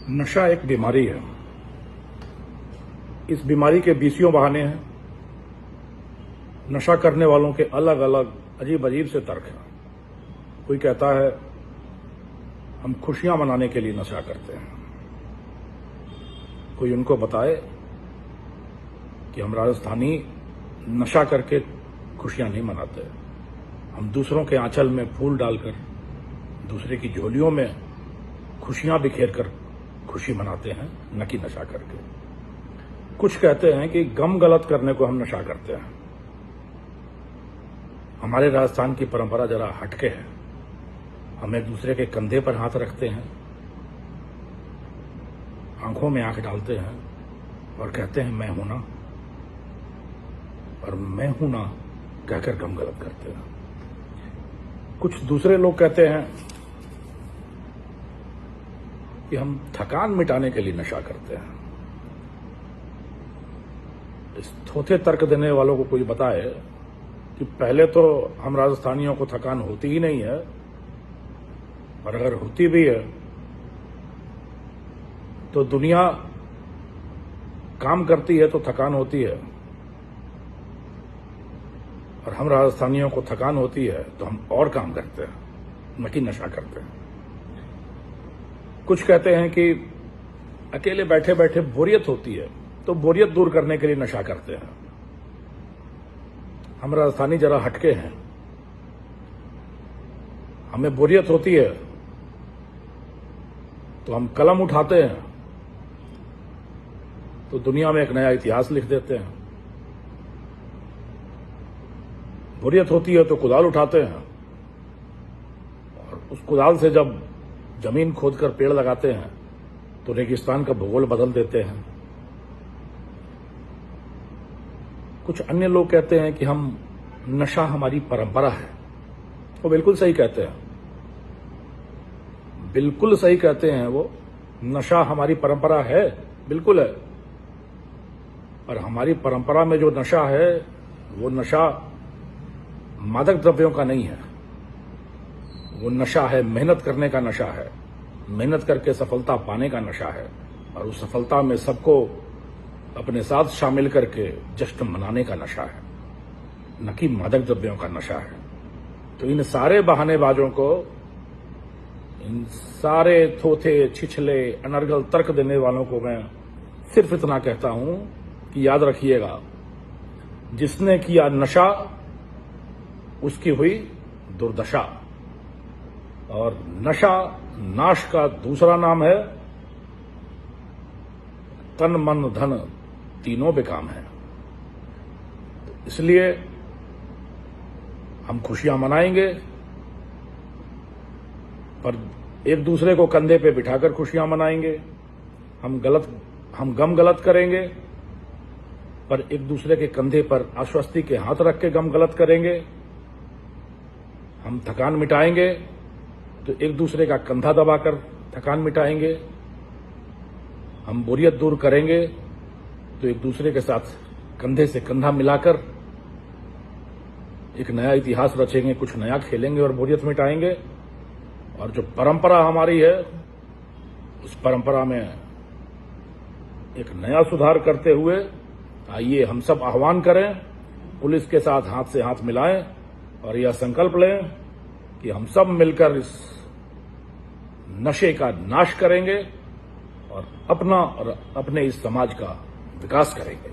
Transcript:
नशा एक बीमारी है। इस बीमारी के बीसियों बहाने हैं। नशा करने वालों के अलग अलग अजीब अजीब से तर्क हैं। कोई कहता है हम खुशियां मनाने के लिए नशा करते हैं। कोई उनको बताए कि हम राजस्थानी नशा करके खुशियां नहीं मनाते। हम दूसरों के आंचल में फूल डालकर, दूसरे की झोलियों में खुशियां बिखेर कर खुशी मनाते हैं, न कि नशा करके। कुछ कहते हैं कि गम गलत करने को हम नशा करते हैं। हमारे राजस्थान की परंपरा जरा हटके है। हम एक दूसरे के कंधे पर हाथ रखते हैं, आंखों में आंख डालते हैं और कहते हैं मैं हूं ना, और मैं हूं ना कहकर गम गलत करते हैं। कुछ दूसरे लोग कहते हैं कि हम थकान मिटाने के लिए नशा करते हैं। इस थोथे तर्क देने वालों को कोई बताए कि पहले तो हम राजस्थानियों को थकान होती ही नहीं है, और अगर होती भी है तो दुनिया काम करती है तो थकान होती है, और हम राजस्थानियों को थकान होती है तो हम और काम करते हैं, न कि नशा करते हैं। कुछ कहते हैं कि अकेले बैठे बैठे बोरियत होती है तो बोरियत दूर करने के लिए नशा करते हैं। हम राजस्थानी जरा हटके हैं। हमें बोरियत होती है तो हम कलम उठाते हैं तो दुनिया में एक नया इतिहास लिख देते हैं। बोरियत होती है तो कुदाल उठाते हैं, और उस कुदाल से जब जमीन खोदकर पेड़ लगाते हैं तो रेगिस्तान का भूगोल बदल देते हैं। कुछ अन्य लोग कहते हैं कि हम नशा हमारी परंपरा है। वो बिल्कुल सही कहते हैं, बिल्कुल सही कहते हैं। वो नशा हमारी परंपरा है, बिल्कुल है। और हमारी परंपरा में जो नशा है वो नशा मादक द्रव्यों का नहीं है। वो नशा है, मेहनत करने का नशा है, मेहनत करके सफलता पाने का नशा है, और उस सफलता में सबको अपने साथ शामिल करके जश्न मनाने का नशा है, न कि मादक द्रव्यों का नशा है। तो इन सारे बहानेबाजों को, इन सारे थोथे छिछले अनर्गल तर्क देने वालों को मैं सिर्फ इतना कहता हूं कि याद रखिएगा, जिसने किया नशा उसकी हुई दुर्दशा। और नशा नाश का दूसरा नाम है। तन मन धन तीनों बेकाम है। इसलिए हम खुशियां मनाएंगे, पर एक दूसरे को कंधे पे बिठाकर खुशियां मनाएंगे। हम गम गलत करेंगे, पर एक दूसरे के कंधे पर आश्वस्ति के हाथ रख के गम गलत करेंगे। हम थकान मिटाएंगे तो एक दूसरे का कंधा दबाकर थकान मिटाएंगे। हम बोरियत दूर करेंगे तो एक दूसरे के साथ कंधे से कंधा मिलाकर एक नया इतिहास रचेंगे, कुछ नया खेलेंगे और बोरियत मिटाएंगे। और जो परंपरा हमारी है, उस परंपरा में एक नया सुधार करते हुए आइए हम सब आह्वान करें, पुलिस के साथ हाथ से हाथ मिलाएं और यह संकल्प लें कि हम सब मिलकर इस नशे का नाश करेंगे और अपना और अपने इस समाज का विकास करेंगे।